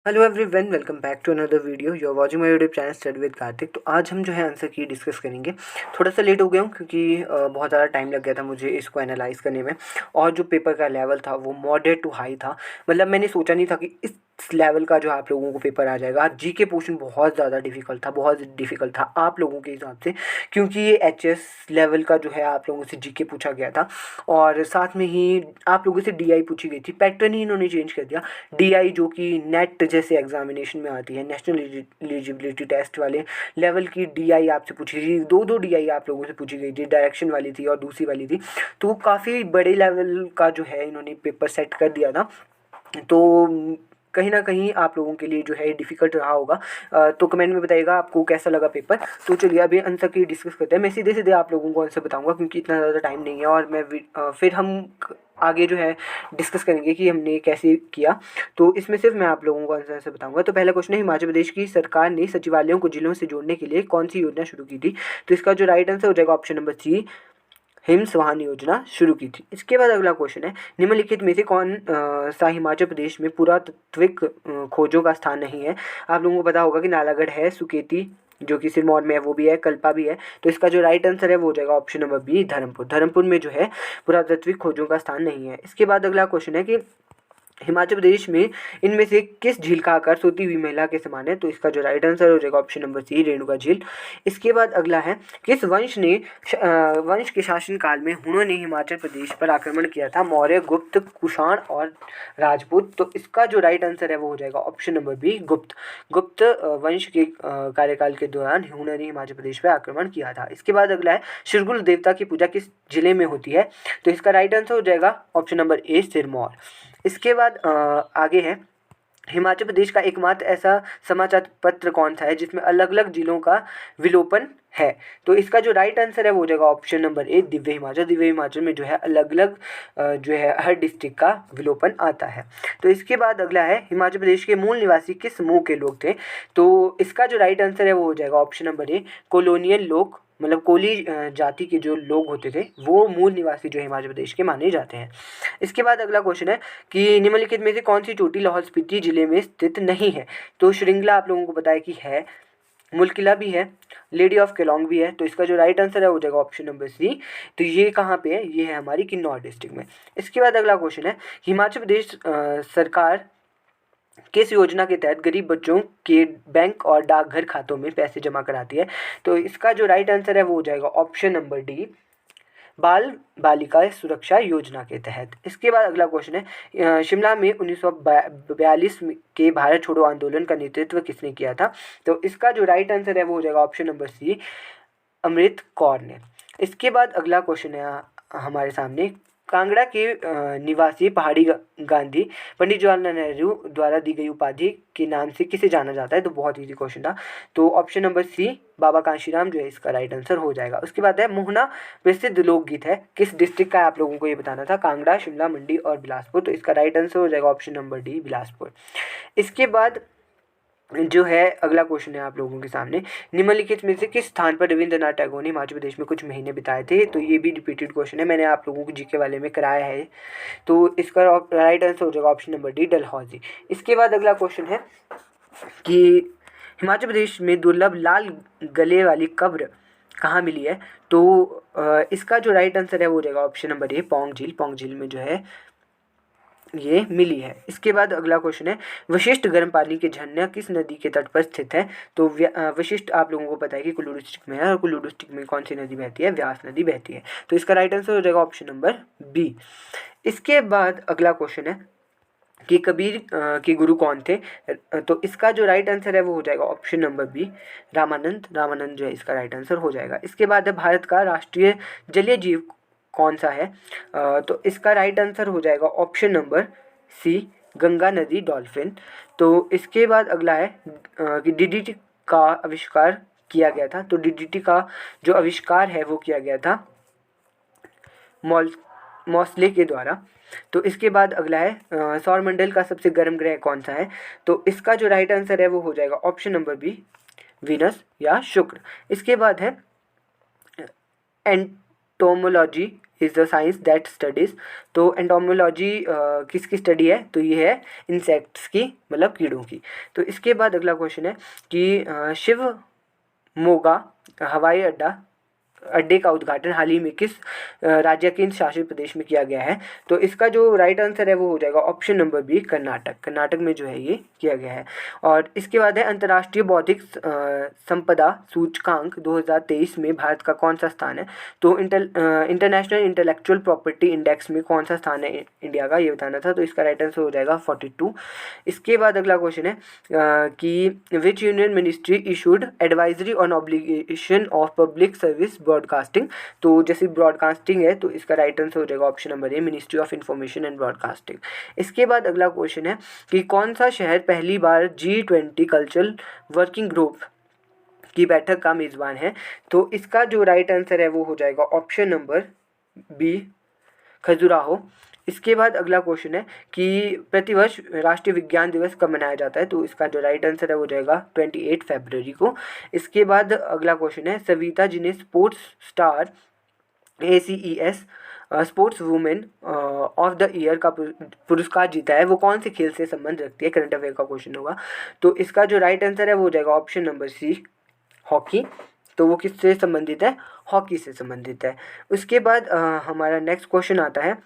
Hello everyone, welcome back to another video. You are watching my YouTube channel study with Kartik. तो आज हम जो है आंसर की डिस्कस करेंगे। थोड़ा सा लेट हो गया हूँ क्योंकि बहुत ज़्यादा टाइम लग गया था मुझे इसको एनालाइज करने में। और जो पेपर का लेवल था वो मॉडरेट टू हाई था। मतलब मैंने सोचा नहीं था कि इस लेवल का जो आप लोगों को पेपर आ जाएगा। जी के पोर्शन बहुत ज़्यादा डिफिकल्ट था, बहुत डिफिकल्ट था आप लोगों के हिसाब से, क्योंकि ये एचएस लेवल का जो है आप लोगों से जी के पूछा गया था। और साथ में ही आप लोगों से डीआई पूछी गई थी। पैटर्न ही इन्होंने चेंज कर दिया। डीआई जो कि नेट जैसे एग्जामिनेशन में आती है, नेशनल एलिजिबिलिटी टेस्ट वाले लेवल की डीआई आपसे पूछी गई। दो डीआई आप लोगों से पूछी गई थी, डायरेक्शन वाली थी और दूसरी वाली थी। तो काफ़ी बड़े लेवल का जो है इन्होंने पेपर सेट कर दिया था। तो कहीं ना कहीं आप लोगों के लिए जो है डिफ़िकल्ट रहा होगा। तो कमेंट में बताइएगा आपको कैसा लगा पेपर। तो चलिए अभी आंसर की डिस्कस करते हैं। मैं सीधे सीधे आप लोगों को आंसर बताऊंगा क्योंकि इतना ज़्यादा टाइम नहीं है। और फिर हम आगे जो है डिस्कस करेंगे कि हमने कैसे किया। तो इसमें सिर्फ मैं आप लोगों को आंसर बताऊंगा। तो पहला क्वेश्चन है, हिमाचल प्रदेश की सरकार ने सचिवालयों को जिलों से जोड़ने के लिए कौन सी योजना शुरू की थी? तो इसका जो राइट आंसर हो जाएगा ऑप्शन नंबर सी, हिम्स वाहन योजना शुरू की थी। इसके बाद अगला क्वेश्चन है, निम्नलिखित में से कौन सा हिमाचल प्रदेश में पुरातात्विक खोजों का स्थान नहीं है? आप लोगों को पता होगा कि नालागढ़ है, सुकेती जो कि सिरमौर में है वो भी है, कल्पा भी है। तो इसका जो राइट आंसर है वो हो जाएगा option number B, Dharampur. Dharampur में जो है पुरातात्विक खोजों का स्थान नहीं है। इसके बाद अगला क्वेश्चन है कि हिमाचल प्रदेश में इनमें से किस झील का आकार सोती हुई महिला के समान है? तो इसका जो राइट आंसर हो जाएगा ऑप्शन नंबर सी, रेणुका झील। इसके बाद अगला है, किस वंश के शासनकाल में हुणों ने हिमाचल प्रदेश पर आक्रमण किया था? मौर्य, गुप्त, कुषाण और राजपूत। तो इसका जो राइट आंसर है वो हो जाएगा ऑप्शन नंबर बी, गुप्त। गुप्त वंश के कार्यकाल के दौरान हुणों ने हिमाचल प्रदेश पर आक्रमण किया था। इसके बाद अगला है, शिरगुल देवता की पूजा किस जिले में होती है? तो इसका राइट आंसर हो जाएगा ऑप्शन नंबर ए, सिरमौर। इसके बाद आगे है, हिमाचल प्रदेश का एकमात्र ऐसा समाचार पत्र कौन सा है जिसमें अलग अलग जिलों का विलोपन है? तो इसका जो राइट आंसर है वो हो जाएगा ऑप्शन नंबर ए, दिव्य हिमाचल। दिव्य हिमाचल में जो है अलग अलग जो है हर डिस्ट्रिक्ट का विलोपन आता है। तो इसके बाद अगला है, हिमाचल प्रदेश के मूल निवासी किस समूह के लोग थे? तो इसका जो राइट आंसर है वो हो जाएगा ऑप्शन नंबर ए, कॉलोनियल लोग। मतलब कोली जाति के जो लोग होते थे वो मूल निवासी जो हिमाचल प्रदेश के माने जाते हैं। इसके बाद अगला क्वेश्चन है कि निम्नलिखित में से कौन सी चोटी लाहौल स्पीति जिले में स्थित नहीं है? तो श्रृंगला आप लोगों को पता है कि है, मुलकिला भी है, लेडी ऑफ केलोंग भी है। तो इसका जो राइट आंसर है वो हो जाएगा ऑप्शन नंबर सी। तो ये कहाँ पे है? ये है हमारी किन्नौर डिस्ट्रिक्ट में। इसके बाद अगला क्वेश्चन है, हिमाचल प्रदेश सरकार किस योजना के तहत गरीब बच्चों के बैंक और डाकघर खातों में पैसे जमा कराती है? तो इसका जो राइट आंसर है वो हो जाएगा ऑप्शन नंबर डी, बाल बालिका सुरक्षा योजना के तहत। इसके बाद अगला क्वेश्चन है, शिमला में 1942 के भारत छोड़ो आंदोलन का नेतृत्व किसने किया था? तो इसका जो राइट आंसर है वो हो जाएगा ऑप्शन नंबर सी, अमृत कौर ने। इसके बाद अगला क्वेश्चन है हमारे सामने, कांगड़ा के निवासी पहाड़ी गांधी पंडित जवाहरलाल नेहरू द्वारा दी गई उपाधि के नाम से किसे जाना जाता है? तो बहुत इजी क्वेश्चन था। तो ऑप्शन नंबर सी, बाबा कांशीराम जो है इसका राइट आंसर हो जाएगा। उसके बाद है, मोहना प्रसिद्ध लोकगीत है किस डिस्ट्रिक्ट का है? आप लोगों को ये बताना था। कांगड़ा, शिमला, मंडी और बिलासपुर। तो इसका राइट आंसर हो जाएगा ऑप्शन नंबर डी, बिलासपुर। इसके बाद जो है अगला क्वेश्चन है आप लोगों के सामने, निम्नलिखित में से किस स्थान पर रविंद्रनाथ टैगोर ने हिमाचल प्रदेश में कुछ महीने बिताए थे? तो ये भी रिपीटेड क्वेश्चन है, मैंने आप लोगों को जीके वाले में कराया है। तो इसका राइट आंसर हो जाएगा ऑप्शन नंबर डी, डलहौजी। इसके बाद अगला क्वेश्चन है कि हिमाचल प्रदेश में दुर्लभ लाल गले वाली कब्र कहाँ मिली है? तो इसका जो राइट आंसर है वो हो जाएगा ऑप्शन नंबर ए, पौंग झील। पौंग झील में जो है ये मिली है। इसके बाद अगला क्वेश्चन है, वशिष्ठ गर्म पानी के झरना किस नदी के तट पर स्थित है? तो वशिष्ठ आप लोगों को पता है कि कुल्लू डिस्ट्रिक्ट में है, और कुल्लू डिस्ट्रिक्ट में कौन सी नदी बहती है? व्यास नदी बहती है। तो इसका राइट आंसर हो जाएगा ऑप्शन नंबर बी। इसके बाद अगला क्वेश्चन है कि कबीर के गुरु कौन थे? तो इसका जो राइट आंसर है वो हो जाएगा option number B, Ramanand. Ramanand जो है इसका राइट आंसर हो जाएगा। इसके बाद है, भारत का राष्ट्रीय जलीय जीव कौन सा है? तो इसका राइट आंसर हो जाएगा ऑप्शन नंबर सी, गंगा नदी डॉल्फिन। तो इसके बाद अगला है कि डीडीटी का आविष्कार किया गया था। तो डीडीटी का जो आविष्कार है वो किया गया था मॉसले के द्वारा। तो इसके बाद अगला है, सौरमंडल का सबसे गर्म ग्रह कौन सा है? तो इसका जो राइट आंसर है वो हो जाएगा ऑप्शन नंबर बी, वीनस या शुक्र। इसके बाद है, entomology is the science that studies. तो एंटोमोलॉजी किसकी स्टडी है? तो ये है इंसेक्ट्स की, मतलब कीड़ों की। तो इसके बाद अगला क्वेश्चन है कि शिव मोगा हवाई अड्डे का उद्घाटन हाल ही में किस राज्य केंद्र शासित प्रदेश में किया गया है? तो इसका जो राइट आंसर है वो हो जाएगा option number B, Karnataka. Karnataka में जो है ये किया गया है। और इसके बाद है अंतर्राष्ट्रीय बौद्धिक संपदा सूचकांक 2023 में भारत का कौन सा स्थान है? तो इंटरनेशनल इंटेलेक्चुअल प्रॉपर्टी इंडेक्स में कौन सा स्थान है इंडिया का, ये बताना था। तो इसका राइट आंसर हो जाएगा 42। इसके बाद अगला क्वेश्चन है कि विच union ministry issued advisory on obligation of public service broadcasting. तो जैसे ब्रॉडकास्टिंग है तो इसका राइट आंसर हो जाएगा option number A, ministry of information and broadcasting. इसके बाद अगला क्वेश्चन है कि कौन सा शहर पहली बार G20 कल्चरल वर्किंग ग्रुप की बैठक का मेज़बान है? तो इसका जो राइट आंसर है वो हो जाएगा ऑप्शन नंबर बी, खजुराहो। इसके बाद अगला क्वेश्चन है कि प्रतिवर्ष राष्ट्रीय विज्ञान दिवस कब मनाया जाता है? तो इसका जो राइट आंसर है वो जाएगा 28 फरवरी को। इसके बाद अगला क्वेश्चन है सविता जी ने sports star ACES sports women of the year का पुरस्कार जीता है, वो कौन से खेल से संबंध रखती है? करंट अफेयर का क्वेश्चन होगा। तो इसका जो राइट आंसर है वो हो जाएगा ऑप्शन नंबर सी, हॉकी। तो वो किससे संबंधित है? हॉकी से संबंधित है। उसके बाद हमारा नेक्स्ट क्वेश्चन आता है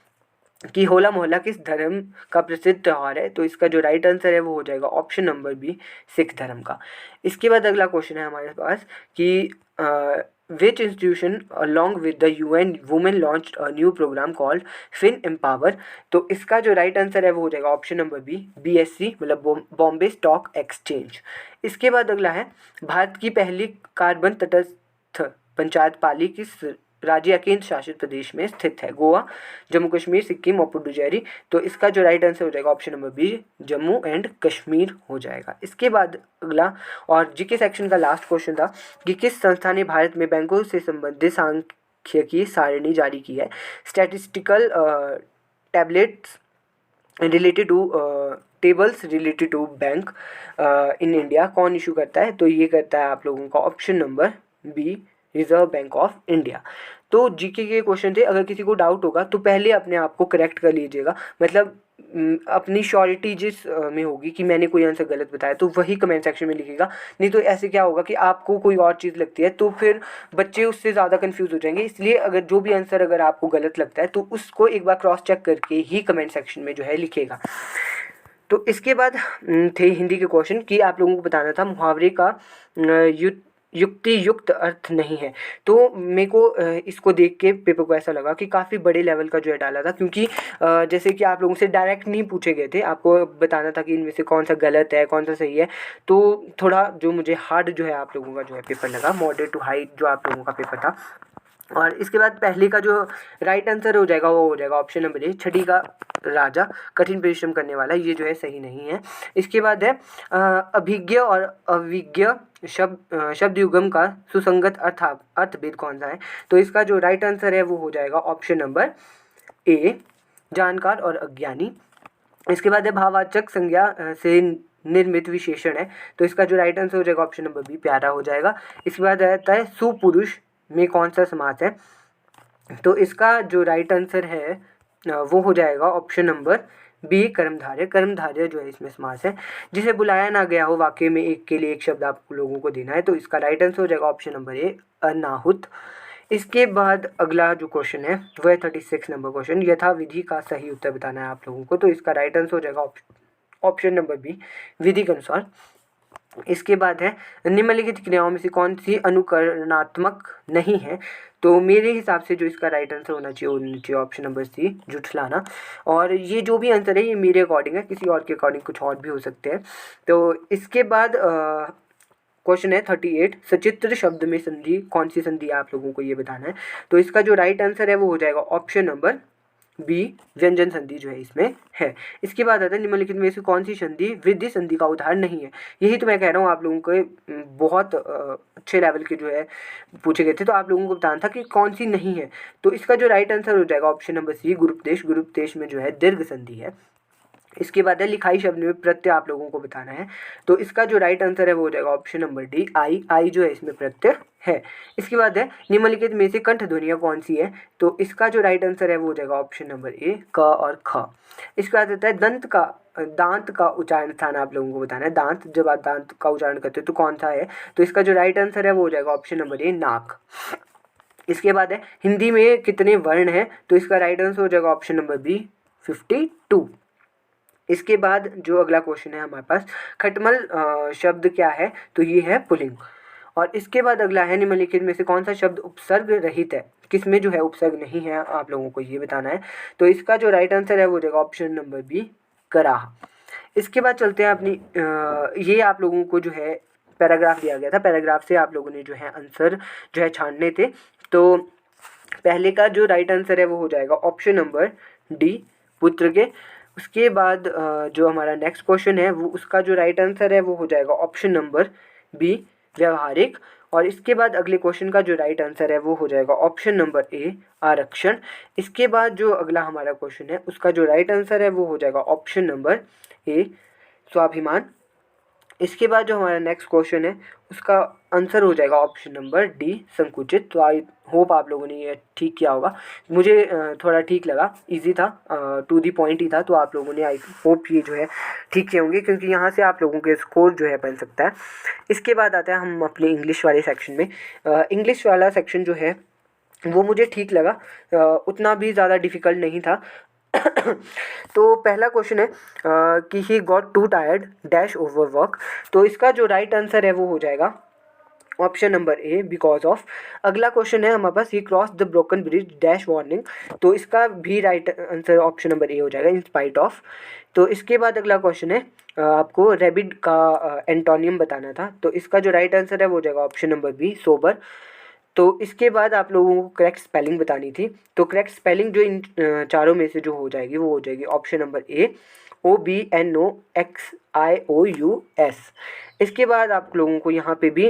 कि होला मोहल्ला किस धर्म का प्रसिद्ध त्यौहार है? तो इसका जो राइट आंसर है वो हो जाएगा ऑप्शन नंबर बी, सिख धर्म का। इसके बाद अगला क्वेश्चन है हमारे पास कि which institution along with the UN women launch a new programme called Fin Empower. तो इसका जो राइट आंसर है वो हो जाएगा ऑप्शन नंबर बी, BSC, मतलब बॉम्बे स्टॉक एक्सचेंज। इसके बाद अगला है भारत की पहली कार्बन तटस्थ पंचायत पाली किस राज्य या केंद्र शासित प्रदेश में स्थित है? गोवा, जम्मू कश्मीर, सिक्किम और पुडुचेरी। तो इसका जो राइट आंसर हो जाएगा option number B, Jammu and Kashmir हो जाएगा। इसके बाद अगला और जीके सेक्शन का लास्ट क्वेश्चन था कि किस संस्था ने भारत में बैंकों से संबंधित सांख्यिकी सारणी जारी की है? Statistical tablets related to tables related to bank in India कौन इशू करता है? तो ये करता है आप लोगों का option number B, reserve bank of India. तो जीके के क्वेश्चन थे, अगर किसी को डाउट होगा तो पहले अपने आप को करेक्ट कर लीजिएगा, मतलब अपनी श्योरिटी जिस में होगी कि मैंने कोई आंसर गलत बताया तो वही कमेंट सेक्शन में लिखिएगा। नहीं तो ऐसे क्या होगा कि आपको कोई और चीज़ लगती है तो फिर बच्चे उससे ज़्यादा कंफ्यूज हो जाएंगे। इसलिए अगर जो भी आंसर अगर आपको गलत लगता है तो उसको एक बार क्रॉस चेक करके ही कमेंट सेक्शन में जो है लिखिएगा। तो इसके बाद थे हिंदी के क्वेश्चन कि आप लोगों को बताना था मुहावरे का युक्ति युक्त अर्थ नहीं है। तो मेरे को इसको देख के पेपर को ऐसा लगा कि काफ़ी बड़े लेवल का जो है डाला था, क्योंकि जैसे कि आप लोगों से डायरेक्ट नहीं पूछे गए थे, आपको बताना था कि इनमें से कौन सा गलत है कौन सा सही है। तो थोड़ा जो मुझे हार्ड जो है आप लोगों का जो है पेपर लगा, मॉडरेट टू हाई जो आप लोगों का पेपर था। और इसके बाद पहले का जो राइट आंसर हो जाएगा वो हो जाएगा ऑप्शन नंबर ए, छठी का राजा कठिन परिश्रम करने वाला, ये जो है सही नहीं है। इसके बाद है अभिज्ञ और अविज्ञ शब्द युगम का सुसंगत अर्थभेद कौन सा है? तो इसका जो राइट आंसर है वो हो जाएगा ऑप्शन नंबर ए, जानकार और अज्ञानी। इसके बाद है भाववाचक संज्ञा से निर्मित विशेषण है, तो इसका जो राइट आंसर हो जाएगा ऑप्शन नंबर बी, प्यारा हो जाएगा। इसके बाद आता है सुपुरुष में कौन सा समास है? तो इसका जो राइट आंसर है वो हो जाएगा ऑप्शन नंबर बी, कर्मधारय। कर्मधारय जो है इसमें समास है। जिसे बुलाया ना गया हो वाक्य में एक के लिए एक शब्द आप लोगों को देना है, तो इसका राइट आंसर हो जाएगा ऑप्शन नंबर ए, अनाहुत। इसके बाद अगला जो क्वेश्चन है वो है 36 नंबर क्वेश्चन, यथा विधि का सही उत्तर बताना है आप लोगों को। तो इसका राइट आंसर हो जाएगा ऑप्शन नंबर बी, विधि के अनुसार। इसके बाद है निम्नलिखित क्रियाओं में से कौन सी अनुकरणात्मक नहीं है? तो मेरे हिसाब से जो इसका राइट आंसर होना चाहिए ऑप्शन नंबर सी, जुठलाना। और ये जो भी आंसर है ये मेरे अकॉर्डिंग है, किसी और के अकॉर्डिंग कुछ और भी हो सकते हैं। तो इसके बाद क्वेश्चन है 38, सचित्र शब्द में संधि कौन सी संधि है आप लोगों को ये बताना है। तो इसका जो राइट आंसर है वो हो जाएगा ऑप्शन नंबर बी, व्यंजन संधि जो है इसमें है। इसके बाद आता है निम्नलिखित में से कौन सी संधि वृद्धि संधि का उदाहरण नहीं है? यही तो मैं कह रहा हूँ आप लोगों को बहुत अच्छे लेवल के जो है पूछे गए थे, तो आप लोगों को बताना था कि कौन सी नहीं है। तो इसका जो राइट आंसर हो जाएगा ऑप्शन नंबर सी, गुरुपदेश। गुरुपदेश में जो है दीर्घ संधि है। इसके बाद है लिखाई शब्द में प्रत्यय आप लोगों को बताना है। तो इसका जो राइट आंसर है वो हो जाएगा ऑप्शन नंबर डी, आई जो है इसमें प्रत्यय है। इसके बाद है निम्नलिखित में से कंठ ध्वनियाँ कौन सी है? तो इसका जो राइट आंसर है वो हो जाएगा ऑप्शन नंबर ए, क और ख। इसके बाद आता है दांत का उच्चारण स्थान आप लोगों को बताना है। दांत, जब आप दांत का उच्चारण करते हो तो कौन सा है? तो इसका जो राइट आंसर है वो हो जाएगा ऑप्शन नंबर ए, नाक। इसके बाद है हिंदी में कितने वर्ण हैं? तो इसका राइट आंसर हो जाएगा ऑप्शन नंबर बी, 52। इसके बाद जो अगला क्वेश्चन है हमारे पास, खटमल शब्द क्या है? तो ये है पुल्लिंग। और इसके बाद अगला है निम्नलिखित में से कौन सा शब्द उपसर्ग रहित है? किसमें जो है उपसर्ग नहीं है, आप लोगों को ये बताना है। तो इसका जो राइट आंसर है वो हो जाएगा ऑप्शन नंबर बी, कराह। इसके बाद चलते हैं अपनी ये आप लोगों को जो है पैराग्राफ दिया गया था, पैराग्राफ से आप लोगों ने जो है आंसर जो है छानने थे। तो पहले का जो राइट आंसर है वो हो जाएगा ऑप्शन नंबर डी, पुत्र के। उसके बाद जो हमारा नेक्स्ट क्वेश्चन है वो उसका जो राइट आंसर है वो हो जाएगा ऑप्शन नंबर बी, व्यवहारिक। और इसके बाद अगले क्वेश्चन का जो राइट आंसर है वो हो जाएगा ऑप्शन नंबर ए, आरक्षण। इसके बाद जो अगला हमारा क्वेश्चन है उसका जो राइट आंसर है वो हो जाएगा ऑप्शन नंबर ए, स्वाभिमान। इसके बाद जो हमारा नेक्स्ट क्वेश्चन है उसका आंसर हो जाएगा ऑप्शन नंबर डी, संकुचित। तो आई होप आप लोगों ने ये ठीक किया होगा, मुझे थोड़ा ठीक लगा, इजी था, टू दी पॉइंट ही था। तो आप लोगों ने आई होप ये जो है ठीक किए होंगे, क्योंकि यहाँ से आप लोगों के स्कोर जो है बन सकता है। इसके बाद आता है हम अपने इंग्लिश वाले सेक्शन में। इंग्लिश वाला सेक्शन जो है वो मुझे ठीक लगा, उतना भी ज़्यादा डिफ़िकल्ट नहीं था। तो पहला क्वेश्चन है कि he got too tired dash over work. तो इसका जो राइट आंसर है वो हो जाएगा option number A, because of. अगला क्वेश्चन है हमारे पास, he cross the broken bridge dash warning. तो इसका भी right answer option number A हो जाएगा, इन स्पाइट ऑफ। तो इसके बाद अगला क्वेश्चन है आपको रैबिड का एंटोनियम बताना था। तो इसका जो राइट आंसर है वो हो जाएगा ऑप्शन नंबर बी, सोबर। तो इसके बाद आप लोगों को करेक्ट स्पेलिंग बतानी थी। तो करेक्ट स्पेलिंग जो इन चारों में से जो हो जाएगी वो हो जाएगी ऑप्शन नंबर ए, OBNOXIOUS। इसके बाद आप लोगों को यहाँ पे भी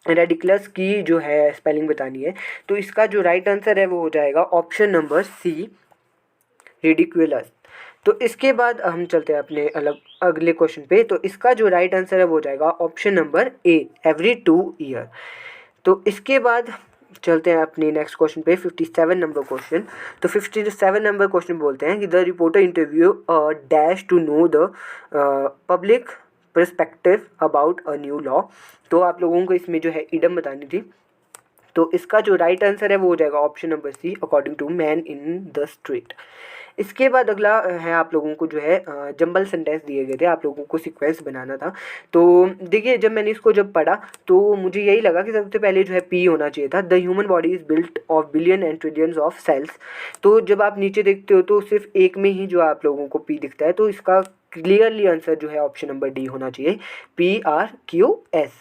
रेडिकुलस की जो है स्पेलिंग बतानी है। तो इसका जो राइट आंसर है वो हो जाएगा ऑप्शन नंबर सी, रिडिकुलस। तो इसके बाद हम चलते हैं अपने अगले क्वेश्चन पे। तो इसका जो राइट आंसर है वो हो जाएगा ऑप्शन नंबर ए, एवरी 2 ईयर। तो इसके बाद चलते हैं अपने नेक्स्ट क्वेश्चन पे, 57 नंबर क्वेश्चन। तो 57 नंबर क्वेश्चन बोलते हैं कि the reporter interview dash to know the public perspective about a new law. तो आप लोगों को इसमें जो है इडम बतानी थी। तो इसका जो राइट आंसर है वो हो जाएगा option number C, according to man in the street. इसके बाद अगला है आप लोगों को जो है जंबल सेंटेंस दिए गए थे, आप लोगों को सीक्वेंस बनाना था। तो देखिए जब मैंने इसको जब पढ़ा तो मुझे यही लगा कि सबसे पहले जो है पी होना चाहिए था, the human body is built of billion and trillions of cells. तो जब आप नीचे देखते हो तो सिर्फ एक में ही जो आप लोगों को पी दिखता है। तो इसका क्लियरली आंसर जो है ऑप्शन नंबर डी होना चाहिए, PRQS।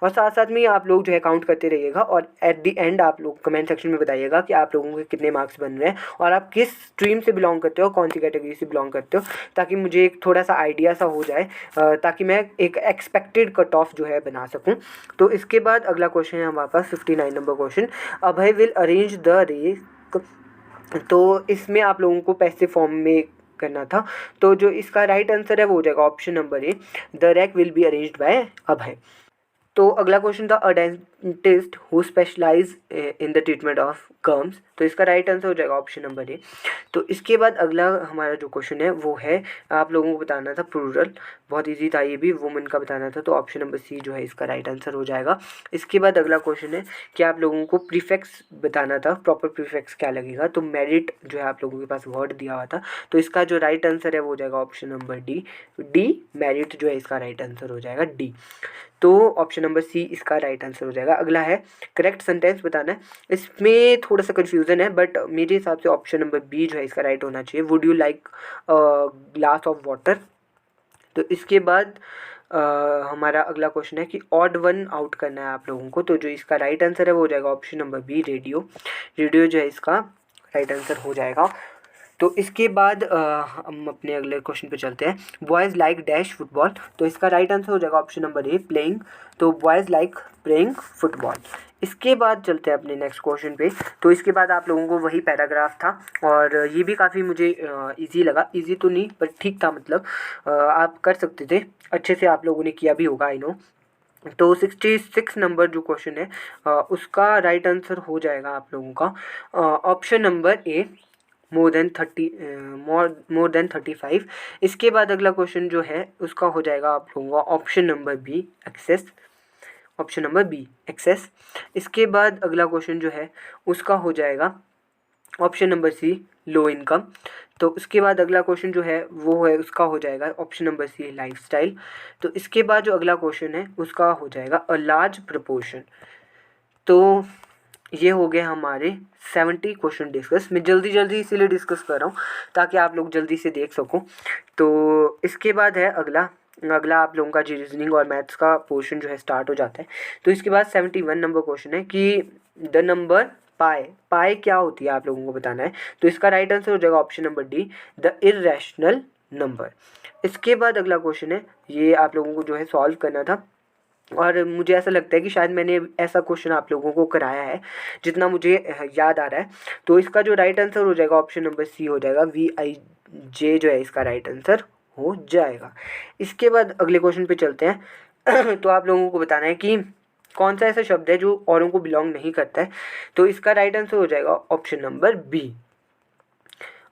और साथ साथ में आप लोग जो है काउंट करते रहिएगा और एट द एंड आप लोग कमेंट सेक्शन में बताइएगा कि आप लोगों के कितने मार्क्स बन रहे हैं और आप किस स्ट्रीम से बिलोंग करते हो, कौन सी कैटेगरी से बिलोंग करते हो, ताकि मुझे एक थोड़ा सा आइडिया सा हो जाए, ताकि मैं एक एक्सपेक्टेड कट ऑफ जो है बना सकूं। तो इसके बाद अगला क्वेश्चन है हमारे पास 59 number question, Abhay will arrange the rack. तो इसमें आप लोगों को पैसिव फॉर्म में करना था। तो जो इसका राइट आंसर है वो हो जाएगा option number A, the rack will be arranged by Abhay. तो अगला क्वेश्चन था, a dentist who specialise in the treatment of gums. तो इसका राइट आंसर हो जाएगा ऑप्शन नंबर ए। तो इसके बाद अगला हमारा जो क्वेश्चन है वो है, आप लोगों को बताना था प्लूरल, बहुत इजी था ये भी, वुमेन का बताना था। तो ऑप्शन नंबर सी जो है इसका राइट आंसर हो जाएगा। इसके बाद अगला क्वेश्चन है कि आप लोगों को प्रीफिक्स बताना था, प्रॉपर प्रीफिक्स क्या लगेगा। तो मेरिट जो है आप लोगों के पास वर्ड दिया हुआ था। तो इसका जो राइट आंसर है वो हो जाएगा ऑप्शन नंबर डी, मेरिट जो है इसका राइट आंसर हो जाएगा डी। तो ऑप्शन नंबर सी इसका राइट आंसर हो जाएगा। अगला है करेक्ट सेंटेंस बताना है। इसमें थोड़ा सा कन्फ्यूज़न है बट मेरे हिसाब से ऑप्शन नंबर बी जो है इसका राइट होना चाहिए, would you like glass of water. तो इसके बाद हमारा अगला क्वेश्चन है कि ऑड वन आउट करना है आप लोगों को। तो जो इसका राइट आंसर है वो हो जाएगा option number B, radio. Radio जो है इसका राइट आंसर हो जाएगा। तो इसके बाद हम अपने अगले क्वेश्चन पे चलते हैं। बॉयज़ लाइक डैश फुटबॉल, तो इसका राइट आंसर हो जाएगा ऑप्शन नंबर ए प्लेइंग। तो बॉयज़ लाइक प्लेइंग फुटबॉल। इसके बाद चलते हैं अपने नेक्स्ट क्वेश्चन पे। तो इसके बाद आप लोगों को वही पैराग्राफ था और ये भी काफ़ी मुझे इजी लगा, इजी तो नहीं पर ठीक था, मतलब आप कर सकते थे, अच्छे से आप लोगों ने किया भी होगा, आई नो। तो 66 नंबर जो क्वेश्चन है उसका राइट आंसर हो जाएगा आप लोगों का ऑप्शन नंबर ए मोर देन 35। इसके बाद अगला क्वेश्चन जो है उसका हो जाएगा आप लोगों का option number B access, option number B access. इसके बाद अगला क्वेश्चन जो है उसका हो जाएगा option number C low income. तो उसके बाद अगला क्वेश्चन जो है वो है उसका हो जाएगा ऑप्शन नंबर सी लाइफस्टाइल। तो इसके बाद जो अगला क्वेश्चन है उसका हो जाएगा अ लार्ज प्रपोर्शन। तो ये हो गए हमारे 70 क्वेश्चन डिस्कस। मैं जल्दी जल्दी इसीलिए डिस्कस कर रहा हूँ ताकि आप लोग जल्दी से देख सको। तो इसके बाद है अगला आप लोगों का रीजनिंग और मैथ्स का पोर्शन जो है स्टार्ट हो जाता है। तो इसके बाद 71 नंबर क्वेश्चन है कि द नंबर पाई क्या होती है आप लोगों को बताना है। तो इसका राइट आंसर हो जाएगा option number D the irrational number. इसके बाद अगला क्वेश्चन है, ये आप लोगों को जो है सॉल्व करना था और मुझे ऐसा लगता है कि शायद मैंने ऐसा क्वेश्चन आप लोगों को कराया है जितना मुझे याद आ रहा है। तो इसका जो राइट आंसर हो जाएगा ऑप्शन नंबर सी हो जाएगा VIJ जो है इसका राइट आंसर हो जाएगा। इसके बाद अगले क्वेश्चन पे चलते हैं। तो आप लोगों को बताना है कि कौन सा ऐसा शब्द है जो औरों को बिलोंग नहीं करता है। तो इसका राइट आंसर हो जाएगा ऑप्शन नंबर बी।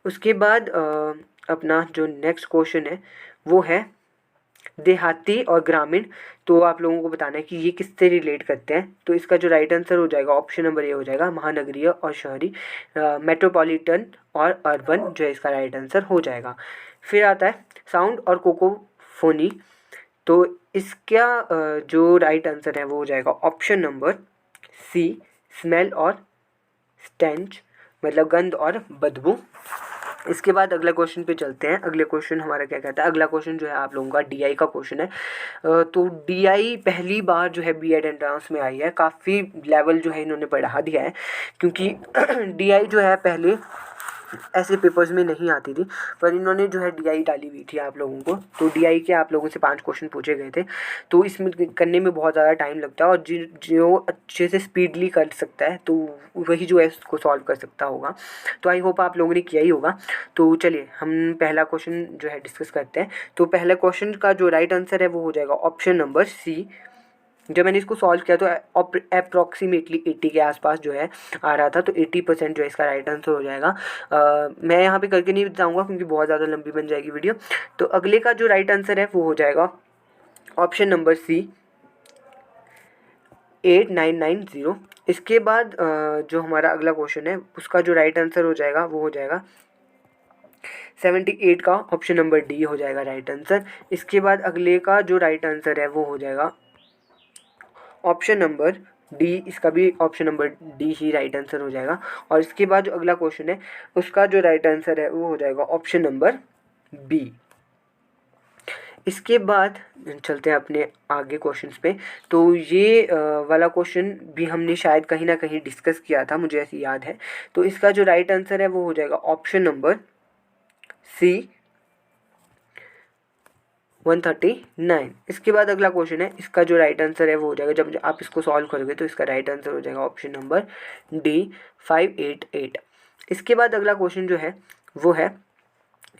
उसके बाद अपना जो नेक्स्ट क्वेश्चन है वो है देहाती और ग्रामीण। तो आप लोगों को बताना है कि ये किससे रिलेट करते हैं। तो इसका जो राइट आंसर हो जाएगा ऑप्शन नंबर ए हो जाएगा महानगरीय और शहरी, मेट्रोपॉलिटन और अर्बन जो है इसका राइट आंसर हो जाएगा। फिर आता है साउंड और कोकोफोनी। तो इसका जो राइट आंसर है वो हो जाएगा ऑप्शन नंबर सी स्मेल और स्टेंच, मतलब गंध और बदबू। इसके बाद अगला क्वेश्चन पे चलते हैं। अगले क्वेश्चन हमारा क्या कहता है, अगला क्वेश्चन जो है आप लोगों का DI का क्वेश्चन है। तो DI पहली बार जो है B.Ed एंट्रेंस में आई है, काफ़ी लेवल जो है इन्होंने बढ़ा दिया है क्योंकि DI जो है पहले ऐसे पेपर्स में नहीं आती थी पर इन्होंने जो है DI डाली हुई थी आप लोगों को। तो DI के आप लोगों से 5 क्वेश्चन पूछे गए थे। तो इसमें करने में बहुत ज़्यादा टाइम लगता है और जो अच्छे से स्पीडली कर सकता है तो वही जो है इसको सॉल्व कर सकता होगा। तो आई होप आप लोगों ने किया ही होगा। तो चलिए हम पहला क्वेश्चन जो है डिस्कस करते हैं। तो पहला क्वेश्चन का जो राइट आंसर है वो हो जाएगा ऑप्शन नंबर सी। जब मैंने इसको सॉल्व किया तो अप्रॉक्सीमेटली 80 के आसपास जो है आ रहा था। तो 80% जो है इसका राइट आंसर हो जाएगा। मैं यहाँ पे करके नहीं बताऊँगा क्योंकि बहुत ज़्यादा लंबी बन जाएगी वीडियो। तो अगले का जो राइट आंसर है वो हो जाएगा ऑप्शन नंबर सी 8990। इसके बाद जो हमारा अगला क्वेश्चन है उसका जो राइट आंसर हो जाएगा वो हो जाएगा 78 का ऑप्शन नंबर डी हो जाएगा राइट आंसर। इसके बाद अगले का जो राइट आंसर है वो हो जाएगा ऑप्शन नंबर डी, इसका भी ऑप्शन नंबर डी ही राइट आंसर हो जाएगा। और इसके बाद जो अगला क्वेश्चन है उसका जो राइट आंसर है वो हो जाएगा ऑप्शन नंबर बी। इसके बाद चलते हैं अपने आगे क्वेश्चंस पे। तो ये वाला क्वेश्चन भी हमने शायद कहीं ना कहीं डिस्कस किया था, मुझे ऐसी याद है। तो इसका जो राइट आंसर है वो हो जाएगा ऑप्शन नंबर सी 139। इसके बाद अगला क्वेश्चन है, इसका जो राइट आंसर है वो हो जाएगा, जब आप इसको सॉल्व करोगे तो इसका राइट आंसर हो जाएगा ऑप्शन नंबर डी 588। इसके बाद अगला क्वेश्चन जो है वो है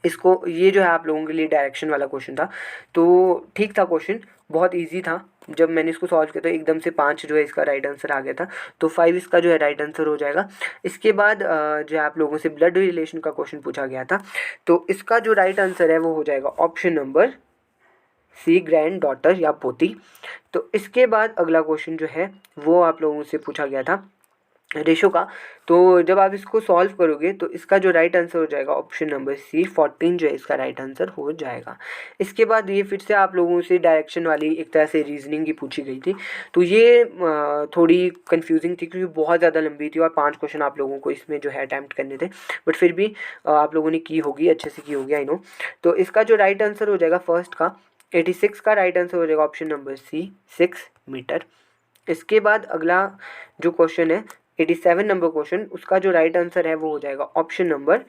इसको, ये जो है आप लोगों के लिए डायरेक्शन वाला क्वेश्चन था। तो ठीक था क्वेश्चन, बहुत इजी था। जब मैंने इसको सॉल्व किया तो एकदम से 5 जो है इसका राइट आंसर आ गया था। तो 5 इसका जो है राइट आंसर हो जाएगा। इसके बाद जो है आप लोगों से ब्लड रिलेशन का क्वेश्चन पूछा गया था। तो इसका जो राइट आंसर है वो हो जाएगा option number C granddaughter या पोती। तो इसके बाद अगला क्वेश्चन जो है वो आप लोगों से पूछा गया था रेशो का। तो जब आप इसको सॉल्व करोगे तो इसका जो राइट आंसर हो जाएगा ऑप्शन नंबर सी 14 जो है इसका राइट आंसर हो जाएगा। इसके बाद ये फिर से आप लोगों से डायरेक्शन वाली एक तरह से रीजनिंग की पूछी गई थी। तो ये थोड़ी कंफ्यूजिंग थी क्योंकि बहुत ज़्यादा लंबी थी और 5 क्वेश्चन आप लोगों को इसमें जो है अटैम्प्ट करने थे। बट फिर भी आप लोगों ने की होगी, अच्छे से की होगी, आई नो। तो इसका जो राइट आंसर हो जाएगा फर्स्ट का 86 का राइट आंसर हो जाएगा ऑप्शन नंबर सी 6 मीटर। इसके बाद अगला जो क्वेश्चन है 87 नंबर क्वेश्चन, उसका जो राइट आंसर है वो हो जाएगा option number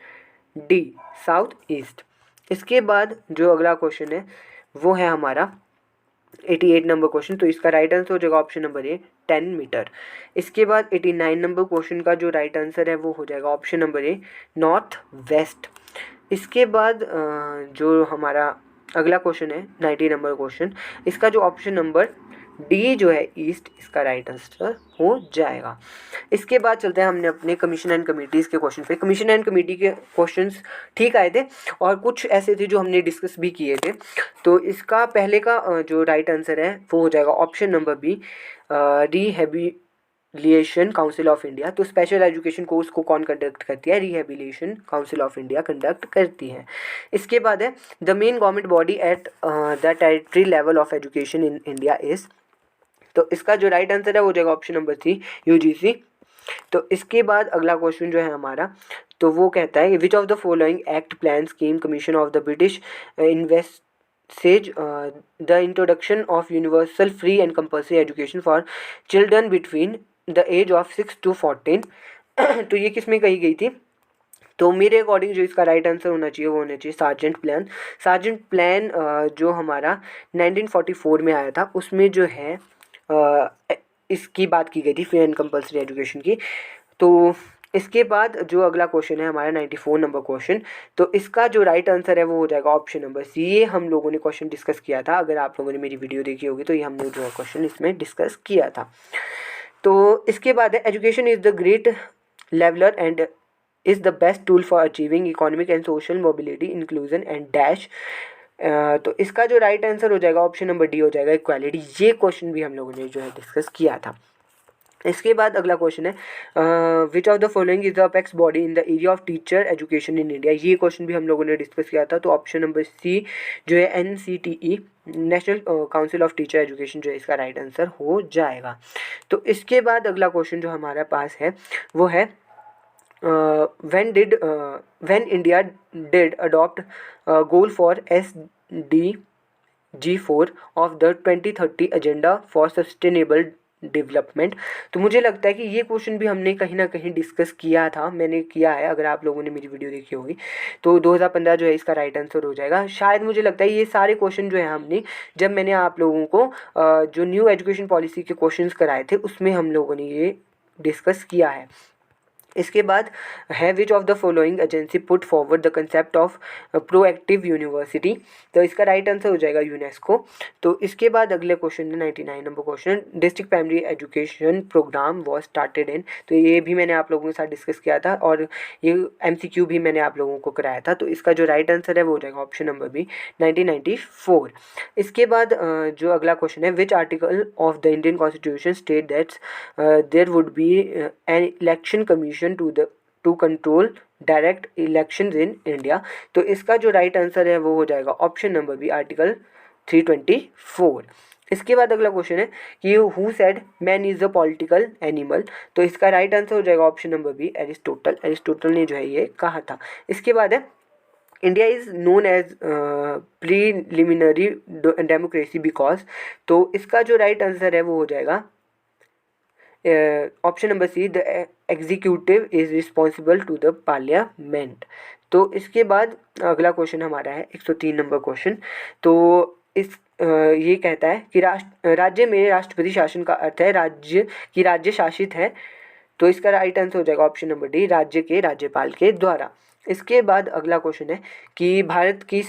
D south east. इसके बाद जो अगला क्वेश्चन है वो है हमारा 88 नंबर क्वेश्चन। तो इसका राइट आंसर हो जाएगा ऑप्शन नंबर ए 10 मीटर। इसके बाद 89 नंबर क्वेश्चन का जो राइट आंसर है वो हो जाएगा ऑप्शन नंबर ए नॉर्थ वेस्ट। इसके बाद जो हमारा अगला क्वेश्चन है 90 नंबर क्वेश्चन, इसका जो ऑप्शन नंबर डी जो है ईस्ट, इसका राइट आंसर हो जाएगा। इसके बाद चलते हैं हमने अपने कमीशन एंड कमेटीज़ के क्वेश्चन पे। कमीशन एंड कमेटी के क्वेश्चंस ठीक आए थे और कुछ ऐसे थे जो हमने डिस्कस भी किए थे। तो इसका पहले का जो राइट आंसर है वो हो जाएगा option number B rehabilitation council of India. तो स्पेशल एजुकेशन कोर्स को कौन कंडक्ट करती है? Rehabilitation council of India conduct करती है। इसके बाद है the main government body at the territory level of education in India is. तो इसका जो राइट आंसर है वो हो जाएगा ऑप्शन नंबर सी यूजीसी। तो इसके बाद अगला क्वेश्चन जो है हमारा, तो वो कहता है which of the following act plan scheme commission of the British investigates the introduction of universal free and compulsory education for children between the age of 6 to 14। तो ये किस में कही गई थी? तो मेरे अकॉर्डिंग जो इसका राइट आंसर होना चाहिए वो होना चाहिए सार्जेंट प्लान। सार्जेंट प्लान जो हमारा 1944 में आया था, उसमें जो है इसकी बात की गई थी फ्री एंड कंपल्सरी एजुकेशन की। तो इसके बाद जो अगला क्वेश्चन है हमारा 94 नंबर क्वेश्चन, तो इसका जो राइट आंसर है वो हो जाएगा ऑप्शन नंबर सी। ये हम लोगों ने क्वेश्चन डिस्कस किया था, अगर आप लोगों ने मेरी वीडियो देखी होगी तो ये हमने जो क्वेश्चन इसमें डिस्कस किया था। तो इसके बाद है education is the great leveller and is the best tool for achieving economic and social mobility inclusion and dash. तो इसका जो राइट आंसर हो जाएगा ऑप्शन नंबर डी हो जाएगा इक्वालिटी। ये क्वेश्चन भी हम लोगों ने जो है डिस्कस किया था। इसके बाद अगला क्वेश्चन है which of the following is the apex body in the area of teacher education in India. ये क्वेश्चन भी हम लोगों ने डिस्कस किया था। तो ऑप्शन नंबर सी जो है NCTE national council of teacher education जो है इसका राइट आंसर हो जाएगा। तो इसके बाद अगला क्वेश्चन जो हमारे पास है वो है when India did adopt goal for SDG4 of the 2030 agenda for sustainable development. तो मुझे लगता है कि ये क्वेश्चन भी हमने कहीं ना कहीं डिस्कस किया था, मैंने किया है, अगर आप लोगों ने मेरी वीडियो देखी होगी। तो 2015 जो है इसका राइट आंसर हो जाएगा शायद। मुझे लगता है ये सारे क्वेश्चन जो है हमने, जब मैंने आप लोगों को जो न्यू एजुकेशन पॉलिसी के क्वेश्चंस कराए थे उसमें हम लोगों ने ये डिस्कस किया है। इसके बाद है which of the following agency put forward the concept of proactive university. तो इसका राइट आंसर हो जाएगा यूनेस्को। तो इसके बाद अगले क्वेश्चन है 99 number question, district primary education programme was started in. तो ये भी मैंने आप लोगों के साथ डिस्कस किया था और ये MCQ भी मैंने आप लोगों को कराया था। तो इसका जो राइट आंसर है वो हो जाएगा ऑप्शन नंबर बी 1994। इसके बाद जो अगला क्वेश्चन है which article of the Indian constitution state that there would be an election commission to control direct elections in India. तो इसका जो राइट आंसर है वो हो जाएगा ऑप्शन नंबर बी आर्टिकल 324। इसके बाद अगला क्वेश्चन है कि who said man is a political animal. तो इसका राइट आंसर हो जाएगा option number B Aristotle. Aristotle ने जो है ये कहा था। इसके बाद है India is known as preliminary democracy because. तो इसका जो राइट आंसर है वो हो जाएगा option number C the executive is responsible to the parliament. तो इसके बाद अगला क्वेश्चन हमारा है 103 नंबर क्वेश्चन। तो ये कहता है कि राज्य में राष्ट्रपति शासन का अर्थ है राज्य की राज्य शासित है। तो इसका राइट आंसर हो जाएगा ऑप्शन नंबर डी राज्य के राज्यपाल के द्वारा। इसके बाद अगला क्वेश्चन है कि भारत की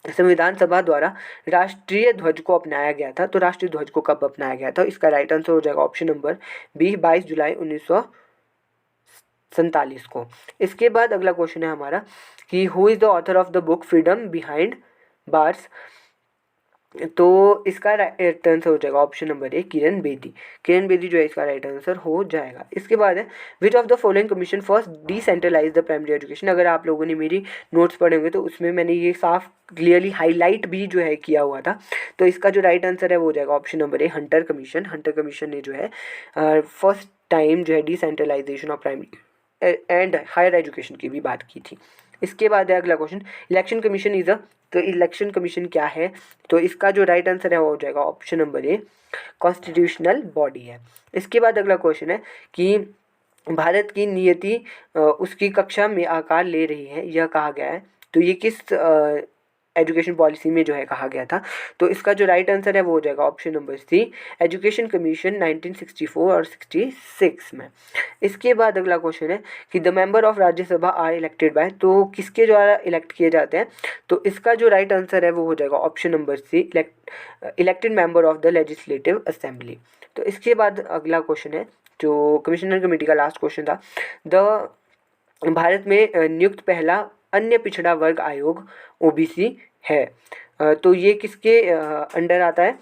संविधान सभा द्वारा राष्ट्रीय ध्वज को अपनाया गया था। तो राष्ट्रीय ध्वज को कब अपनाया गया था? इसका राइट आंसर हो जाएगा ऑप्शन नंबर बी 22 जुलाई 1947 को। इसके बाद अगला क्वेश्चन है हमारा कि who is the author of the book freedom behind bars. तो इसका राइट आंसर हो जाएगा ऑप्शन नंबर ए किरण बेदी। किरण बेदी जो है इसका राइट आंसर हो जाएगा। इसके बाद है which of the following commission first decentralise the primary education. अगर आप लोगों ने मेरी नोट्स पढ़े होंगे तो उसमें मैंने ये साफ क्लियरली हाईलाइट भी जो है किया हुआ था। तो इसका जो राइट आंसर है वो हो जाएगा option number A Hunter commission. Hunter commission ने जो है फर्स्ट टाइम जो है decentralisation of primary and higher education की भी बात की थी। इसके बाद है अगला question election commission is a. तो इलेक्शन कमीशन क्या है? तो इसका जो राइट आंसर है वो हो जाएगा option number a constitutional body है। इसके बाद अगला क्वेश्चन है कि भारत की नियति उसकी कक्षा में आकार ले रही है, यह कहा गया है। तो ये किस एजुकेशन पॉलिसी में जो है कहा गया था? तो इसका जो राइट आंसर है वो हो जाएगा option number C, education commission 1964 और 66 में। इसके बाद अगला क्वेश्चन है कि the member of Rajya Sabha are elected by, तो किसके द्वारा इलेक्ट किए जाते हैं? तो इसका जो राइट आंसर है वो हो जाएगा option number C, elected member of the legislative assembly. तो इसके बाद अगला क्वेश्चन है जो कमिश्नर कमेटी का लास्ट क्वेश्चन था, द भारत में नियुक्त पहला अन्य पिछड़ा वर्ग आयोग ओबीसी है। तो ये किसके अंडर आता है?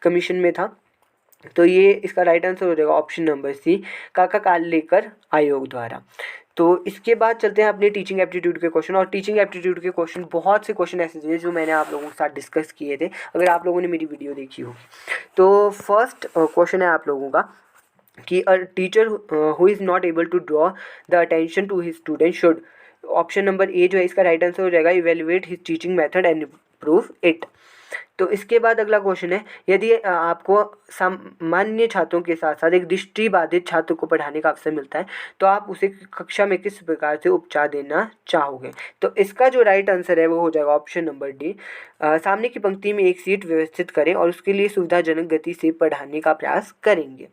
कमीशन में था। तो ये इसका राइट आंसर हो जाएगा ऑप्शन नंबर सी, काका कालेकर आयोग द्वारा। तो इसके बाद चलते हैं अपने टीचिंग एप्टीट्यूड के क्वेश्चन। और टीचिंग एप्टीट्यूड के क्वेश्चन, बहुत से क्वेश्चन ऐसे थे जो मैंने आप लोगों के साथ डिस्कस किए थे, अगर आप लोगों ने मेरी वीडियो देखी होगी। तो फर्स्ट क्वेश्चन है आप लोगों का कि a teacher who is not able to draw the attention to his student should, option number A जो है इसका राइट आंसर हो जाएगा evaluate his teaching method and improve it. तो इसके बाद अगला क्वेश्चन है, यदि आपको सामान्य छात्रों के साथ साथ एक दृष्टिबाधित छात्र को पढ़ाने का अवसर मिलता है तो आप उसे कक्षा में किस प्रकार से उपचार देना चाहोगे? तो इसका जो राइट आंसर है वो हो जाएगा ऑप्शन नंबर डी, सामने की पंक्ति में एक सीट व्यवस्थित करें और उसके लिए सुविधाजनक गति से पढ़ाने का प्रयास करेंगे।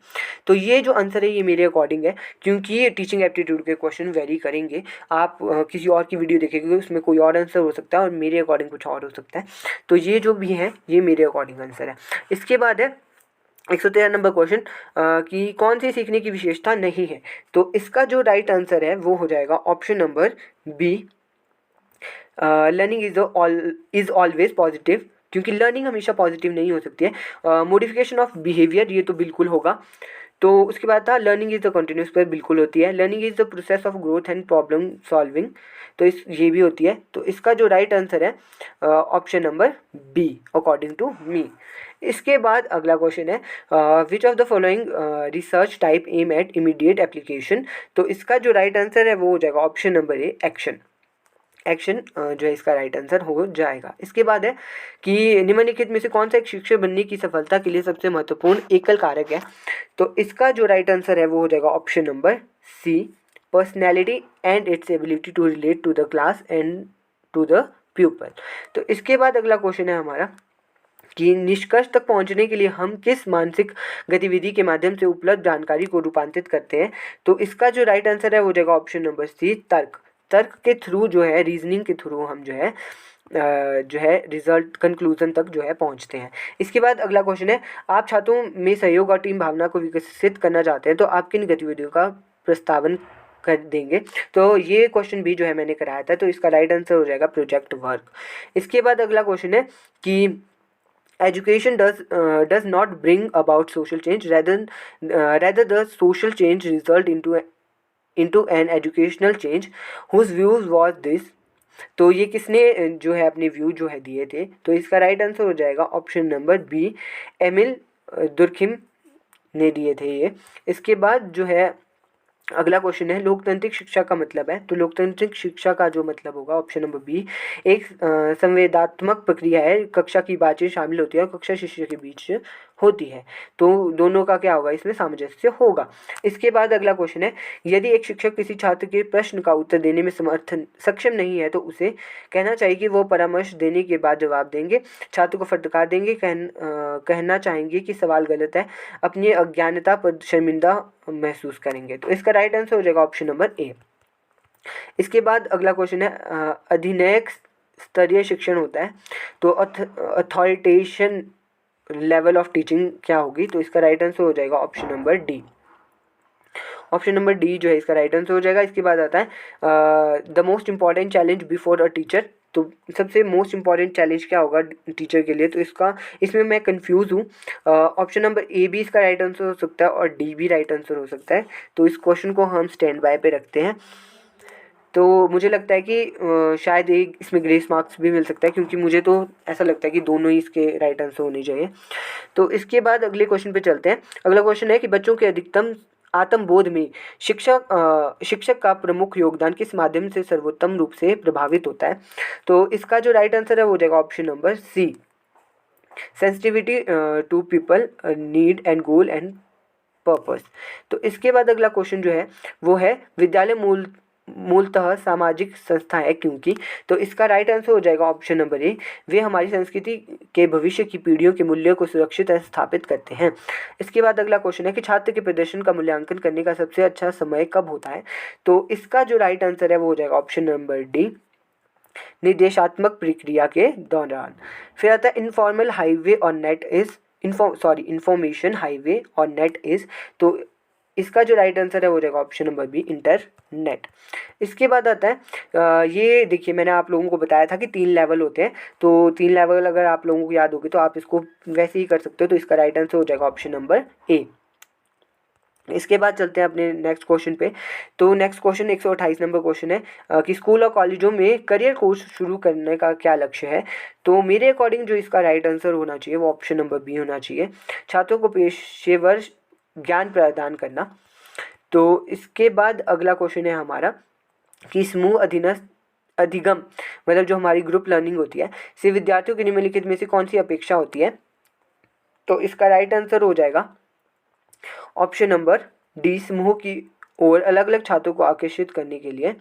तो ये जो आंसर है ये मेरे अकॉर्डिंग है, क्योंकि ये टीचिंग एप्टीट्यूड के क्वेश्चन वेरी करेंगे। आप किसी और की वीडियो देखेंगे उसमें कोई और आंसर हो सकता है और मेरे अकॉर्डिंग कुछ और हो सकता है। तो ये जो भी है ये मेरे अकॉर्डिंग आंसर है। इसके बाद है 113 नंबर क्वेश्चन कि कौन सी सीखने की विशेषता नहीं है? तो इसका जो राइट आंसर है वो हो जाएगा option number B, learning is always positive, क्योंकि लर्निंग हमेशा पॉजिटिव नहीं हो सकती है। मोडिफिकेशन ऑफ बिहेवियर, ये तो बिल्कुल होगा। तो उसके बाद था लर्निंग इज द कंटिन्यूस, पर बिल्कुल होती है। Learning is the process of growth and problem solving, तो ये भी होती है। तो इसका जो राइट आंसर है option number B according to me. इसके बाद अगला क्वेश्चन है which of the following research type aim at immediate application, तो इसका जो राइट आंसर है वो हो जाएगा option number A, action. Action जो है इसका राइट आंसर हो जाएगा। इसके बाद है कि निम्नलिखित में से कौन सा एक शिक्षक बनने की सफलता के लिए सबसे महत्वपूर्ण एकल कारक है? तो इसका जो राइट आंसर है वो हो जाएगा option number C, personality and its ability to relate to the class and to the pupil. तो इसके बाद अगला क्वेश्चन है हमारा कि निष्कर्ष तक पहुंचने के लिए हम किस मानसिक गतिविधि के माध्यम से उपलब्ध जानकारी को रूपांतरित करते हैं? तो इसका जो राइट आंसर है वो हो जाएगा ऑप्शन नंबर सी, तर्क। तर्क के थ्रू जो है, रीजनिंग के थ्रू हम जो है रिजल्ट कंक्लूजन तक जो है पहुंचते हैं। इसके बाद अगला क्वेश्चन है, आप छात्रों में सहयोग और टीम भावना को विकसित करना चाहते हैं तो आप किन गतिविधियों का प्रस्तावन कर देंगे? तो ये क्वेश्चन भी जो है मैंने कराया था, तो इसका राइट आंसर हो जाएगा प्रोजेक्ट वर्क। इसके बाद अगला क्वेश्चन है कि education does not bring about social change, rather the social change result into an educational change whose views was this। तो ये किसने जो है अपने व्यू जो है दिए थे? तो इसका राइट आंसर हो जाएगा option number B, Emile Durkheim ने दिए थे ये। इसके बाद जो है अगला क्वेश्चन है लोकतांत्रिक शिक्षा का मतलब है। तो लोकतांत्रिक शिक्षा का जो मतलब होगा ऑप्शन नंबर बी, एक संवेदात्मक प्रक्रिया है, कक्षा की बातें शामिल होती है और कक्षा शिष्य के बीच होती है। तो दोनों का क्या होगा, इसमें सामंजस्य होगा। इसके बाद अगला क्वेश्चन है, यदि एक शिक्षक किसी छात्र के प्रश्न का उत्तर देने में सक्षम नहीं है तो उसे कहना चाहिए कि वो परामर्श देने के बाद जवाब देंगे, छात्र को फटकार देंगे, कहना चाहेंगे कि सवाल गलत है, अपनी अज्ञानता पर शर्मिंदा महसूस करेंगे। तो इसका राइट आंसर हो जाएगा ऑप्शन नंबर ए। इसके बाद अगला क्वेश्चन है अधिनयक स्तरीय शिक्षण होता है तो अथॉरिटेशन लेवल ऑफ टीचिंग क्या होगी? तो इसका राइट आंसर हो जाएगा option number D. Option number D जो है इसका राइट आंसर हो जाएगा। इसके बाद आता है the most important challenge before a teacher, तो सबसे मोस्ट इंपॉर्टेंट चैलेंज क्या होगा टीचर के लिए? तो इसमें मैं कंफ्यूज हूँ। ऑप्शन नंबर ए भी इसका राइट आंसर हो सकता है और डी भी राइट आंसर हो सकता है। तो इस क्वेश्चन को हम स्टैंड बाय पे रखते हैं। तो मुझे लगता है कि शायद एक इसमें ग्रेस मार्क्स भी मिल सकता है, क्योंकि मुझे तो ऐसा लगता है कि दोनों ही इसके राइट आंसर होने चाहिए। तो इसके बाद अगले क्वेश्चन पे चलते हैं। अगला क्वेश्चन है कि बच्चों के अधिकतम आत्मबोध में शिक्षक का प्रमुख योगदान किस माध्यम से सर्वोत्तम रूप से प्रभावित होता है? तो इसका जो राइट आंसर है वो हो जाएगा option number C, sensitivity to people need and goal and purpose. तो इसके बाद अगला क्वेश्चन जो है वो है विद्यालय मूलतः सामाजिक संस्था है क्योंकि। तो इसका राइट आंसर हो जाएगा ऑप्शन नंबर ए, वे हमारी संस्कृति के भविष्य की पीढ़ियों के मूल्यों को सुरक्षित स्थापित करते हैं। इसके बाद अगला क्वेश्चन है कि छात्र के प्रदर्शन का मूल्यांकन करने का सबसे अच्छा समय कब होता है। तो इसका जो राइट आंसर है वो हो जाएगा ऑप्शन नंबर डी, निर्देशात्मक प्रक्रिया के दौरान। फिर आता है इनफॉर्मल हाईवे और नेट इज इंफॉर्मेशन हाईवे और नेट इज। तो इसका जो राइट आंसर है वो रहेगा ऑप्शन नंबर बी, इंटरनेट। इसके बाद आता है ये देखिए मैंने आप लोगों को बताया था कि 3 लेवल होते हैं, तो 3 लेवल अगर आप लोगों को याद होगी तो आप इसको वैसे ही कर सकते हो। तो इसका राइट आंसर हो जाएगा ऑप्शन नंबर ए। इसके बाद चलते हैं अपने नेक्स्ट क्वेश्चन पे। तो नेक्स्ट क्वेश्चन 128 नंबर क्वेश्चन है कि स्कूल और कॉलेजों में करियर कोर्स शुरू करने का क्या लक्ष्य है। तो मेरे अकॉर्डिंग जो इसका राइट आंसर होना चाहिए वो ऑप्शन नंबर बी होना चाहिए, छात्रों को पेशेवर ज्ञान प्रदान करना। तो इसके बाद अगला क्वेश्चन है हमारा कि समूह अधीनस्थ अधिगम मतलब जो हमारी ग्रुप लर्निंग होती है से विद्यार्थियों की निम्नलिखित में से कौन सी अपेक्षा होती है। तो इसका राइट आंसर हो जाएगा ऑप्शन नंबर डी, समूह की ओर अलग अलग छात्रों को आकर्षित करने के लिए।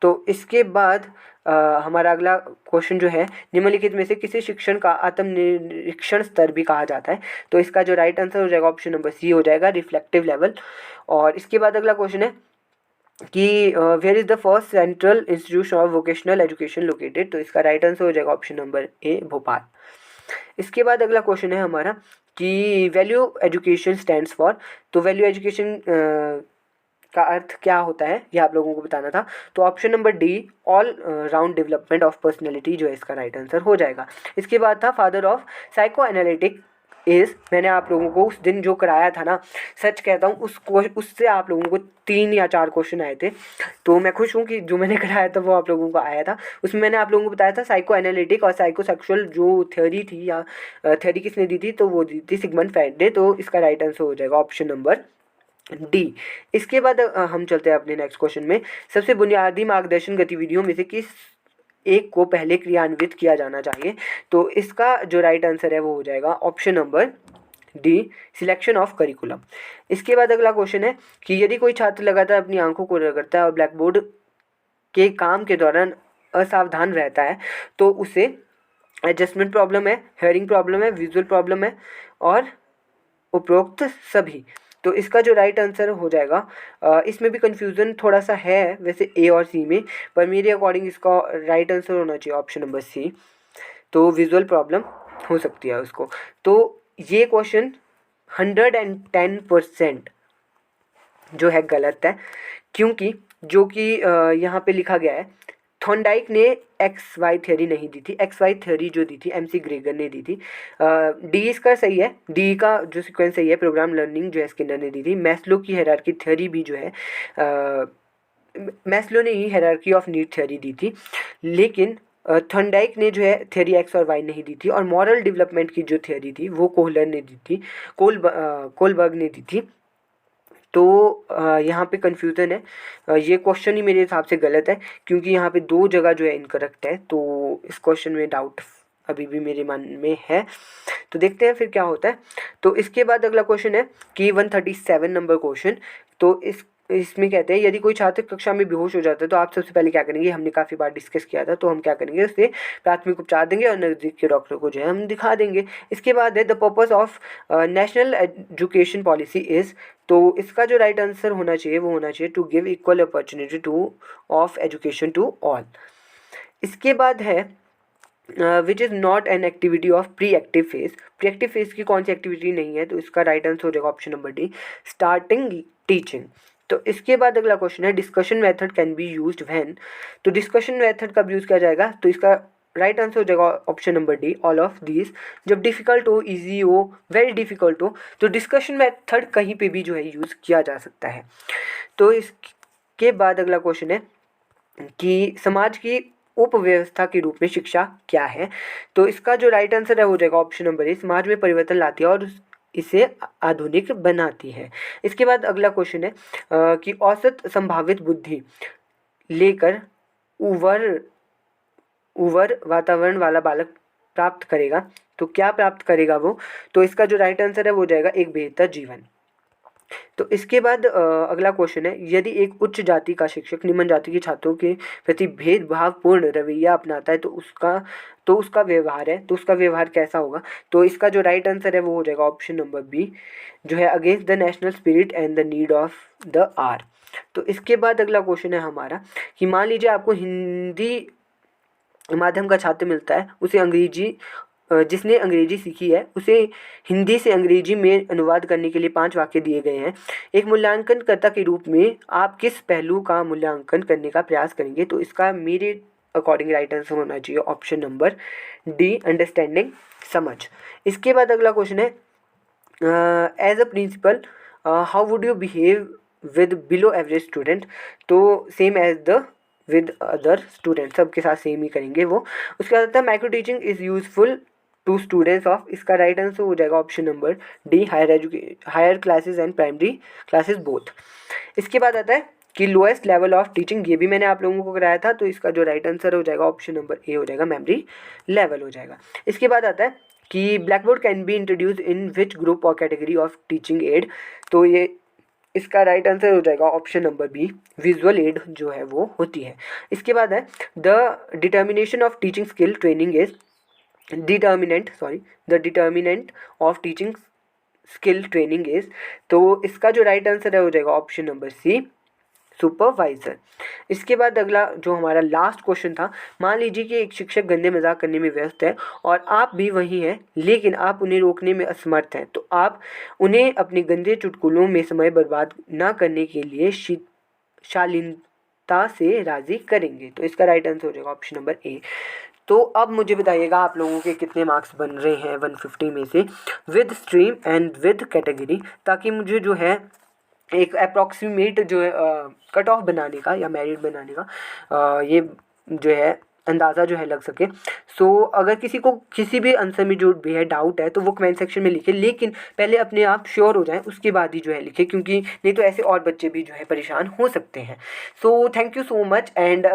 तो इसके बाद हमारा अगला क्वेश्चन जो है निम्नलिखित में से किसी शिक्षण का आत्मनिरीक्षण स्तर भी कहा जाता है। तो इसका जो राइट आंसर हो जाएगा ऑप्शन नंबर सी हो जाएगा, रिफ्लेक्टिव लेवल। और इसके बाद अगला क्वेश्चन है कि where is the first central institution of vocational education located. तो इसका राइट आंसर हो जाएगा ऑप्शन नंबर ए, भोपाल। इसके बाद अगला क्वेश्चन है हमारा कि वैल्यू एजुकेशन स्टैंड्स फॉर। तो वैल्यू एजुकेशन का अर्थ क्या होता है ये आप लोगों को बताना था। तो option number D, all round development of personality जो है इसका राइट आंसर हो जाएगा। इसके बाद था father of psycho analytic is. मैंने आप लोगों को उस दिन जो कराया था ना, सच कहता हूँ उससे आप लोगों को 3 या 4 क्वेश्चन आए थे। तो मैं खुश हूँ कि जो मैंने कराया था वो आप लोगों को आया था। उसमें मैंने आप लोगों को बताया था साइको एनालिटिक और साइको सेक्सुअल जो थ्योरी थी या थ्योरी किसने दी थी, तो वो दी थी सिगमंड फ्राइड ने। तो इसका राइट आंसर हो जाएगा ऑप्शन नंबर डी। इसके बाद हम चलते हैं अपने नेक्स्ट क्वेश्चन में। सबसे बुनियादी मार्गदर्शन गतिविधियों में से किस एक को पहले क्रियान्वित किया जाना चाहिए। तो इसका जो राइट आंसर है वो हो जाएगा option number D, selection of curriculum. इसके बाद अगला क्वेश्चन है कि यदि कोई छात्र लगातार अपनी आंखों को रगड़ता है और ब्लैक बोर्ड के काम के दौरान असावधान रहता है तो उसे एडजस्टमेंट प्रॉब्लम है, हेयरिंग प्रॉब्लम है, विजुअल प्रॉब्लम है और उपरोक्त सभी। तो इसका जो राइट आंसर हो जाएगा इसमें भी कन्फ्यूज़न थोड़ा सा है वैसे ए और सी में, पर मेरे अकॉर्डिंग इसका राइट आंसर होना चाहिए ऑप्शन नंबर सी। तो विजुअल प्रॉब्लम हो सकती है उसको। तो ये क्वेश्चन 110% जो है गलत है, क्योंकि जो कि यहाँ पे लिखा गया है थॉर्नडाइक ने एक्स वाई थ्योरी नहीं दी थी, एक्स वाई थ्योरी जो दी थी MC ग्रेगर ने दी थी। डी इसका सही है, डी का जो सीक्वेंस सही है प्रोग्राम लर्निंग जो है स्किनर ने दी थी। मैस्लो की हायरार्की थ्योरी भी जो है मैस्लो ने ही हायरार्की ऑफ नीड थ्योरी दी थी, लेकिन थॉर्नडाइक ने जो है थ्योरी एक्स और वाई नहीं दी थी। और मॉरल डेवलपमेंट की जो थ्योरी थी वो कोहलर ने दी थी, कोलबर्ग ने दी थी। तो यहाँ पे कन्फ्यूज़न है, ये क्वेश्चन ही मेरे हिसाब से गलत है क्योंकि यहाँ पे 2 जगह जो है इनकरेक्ट है। तो इस क्वेश्चन में डाउट अभी भी मेरे मन में है, तो देखते हैं फिर क्या होता है। तो इसके बाद अगला क्वेश्चन है कि 137 नंबर क्वेश्चन। तो इसमें कहते हैं यदि कोई छात्र कक्षा में बेहोश हो जाता है तो आप सबसे पहले क्या करेंगे। हमने काफ़ी बार डिस्कस किया था, तो हम क्या करेंगे उसे प्राथमिक उपचार देंगे और नज़दीक के डॉक्टर को जो है हम दिखा देंगे। इसके बाद है the purpose of national education policy is. तो इसका जो राइट आंसर होना चाहिए वो होना चाहिए to give equal opportunity to of education to all. इसके बाद है which is not an activity of pre active phase. Pre active phase की कौन सी एक्टिविटी नहीं है। तो इसका राइट आंसर हो जाएगा option number D, starting teaching. तो इसके बाद अगला क्वेश्चन है discussion method can be used when. तो डिस्कशन मेथड कब यूज़ किया जाएगा। तो इसका राइट आंसर हो जाएगा option number D, all of these. जब डिफ़िकल्ट हो, इजी हो, वेरी डिफ़िकल्ट हो, तो डिस्कशन मेथड कहीं पे भी जो है यूज़ किया जा सकता है। तो इसके बाद अगला क्वेश्चन है कि समाज की उपव्यवस्था के रूप में शिक्षा क्या है। तो इसका जो राइट आंसर है हो जाएगा ऑप्शन नंबर ए, समाज में परिवर्तन लाती है और इसे आधुनिक बनाती है। इसके बाद अगला क्वेश्चन है कि औसत संभावित बुद्धि लेकर उवर वातावरण वाला बालक प्राप्त करेगा तो क्या प्राप्त करेगा वो? तो इसका जो राइट आंसर है वो हो जाएगा एक बेहतर जीवन। तो इसके बाद अगला क्वेश्चन है, यदि एक उच्च जाति का शिक्षक निम्न जाति के छात्रों के प्रति भेदभावपूर्ण रवैया अपनाता है तो उसका व्यवहार है, तो उसका व्यवहार कैसा होगा? तो इसका जो राइट आंसर है वो हो जाएगा ऑप्शन नंबर बी, जो है against the national spirit and the need of the hour. तो इसके बाद अगला क्वेश्चन है हमारा कि मान लीजिए आपको हिंदी माध्यम का छात्र मिलता है, उसे अंग्रेजी जिसने अंग्रेजी सीखी है, उसे हिंदी से अंग्रेजी में अनुवाद करने के लिए 5 वाक्य दिए गए हैं। एक मूल्यांकनकर्ता के रूप में आप किस पहलू का मूल्यांकन करने का प्रयास करेंगे? तो इसका मेरे अकॉर्डिंग राइट आंसर होना चाहिए ऑप्शन नंबर डी, अंडरस्टैंडिंग, समझ। इसके बाद अगला क्वेश्चन है, as a principal how would you behave with below average student? तो same as the with other student, सबके साथ सेम ही करेंगे वो। उसके बाद आता है micro teaching is useful to students of, इसका राइट आंसर हो जाएगा option number D, higher classes and primary classes both. इसके बाद आता है कि लोएस्ट लेवल ऑफ टीचिंग, ये भी मैंने आप लोगों को कराया था, तो इसका जो राइट आंसर हो जाएगा ऑप्शन नंबर ए हो जाएगा, मेमोरी लेवल हो जाएगा। इसके बाद आता है कि blackboard can be introduce in which group और कैटेगरी ऑफ टीचिंग एड? तो ये इसका राइट आंसर हो जाएगा option number B, visual aid जो है वो होती है। इसके बाद है the determination of teaching skill training is the determinant of teaching skill training is, तो इसका जो राइट आंसर है हो जाएगा ऑप्शन नंबर सी, सुपरवाइजर। इसके बाद अगला जो हमारा लास्ट क्वेश्चन था, मान लीजिए कि एक शिक्षक गंदे मजाक करने में व्यस्त है और आप भी वहीं हैं, लेकिन आप उन्हें रोकने में असमर्थ हैं, तो आप उन्हें अपने गंदे चुटकुलों में समय बर्बाद ना करने के लिए शालीनता से राजी करेंगे? तो इसका राइट आंसर हो जाएगा ऑप्शन नंबर ए। तो अब मुझे बताइएगा आप लोगों के कितने मार्क्स बन रहे हैं 150 में से with stream and with category, ताकि मुझे जो है एक अप्रॉक्सीमेट जो है कट ऑफ बनाने का या मेरिट बनाने का ये जो है अंदाज़ा जो है लग सके। सो अगर किसी को किसी भी आंसर में जो भी है डाउट है तो वो कमेंट सेक्शन में लिखे, लेकिन पहले अपने आप श्योर हो जाएं, उसके बाद ही जो है लिखे, क्योंकि नहीं तो ऐसे और बच्चे भी जो है परेशान हो सकते हैं। So thank you so much and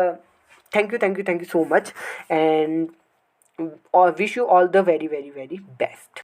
thank you so much and wish you all the very very very best.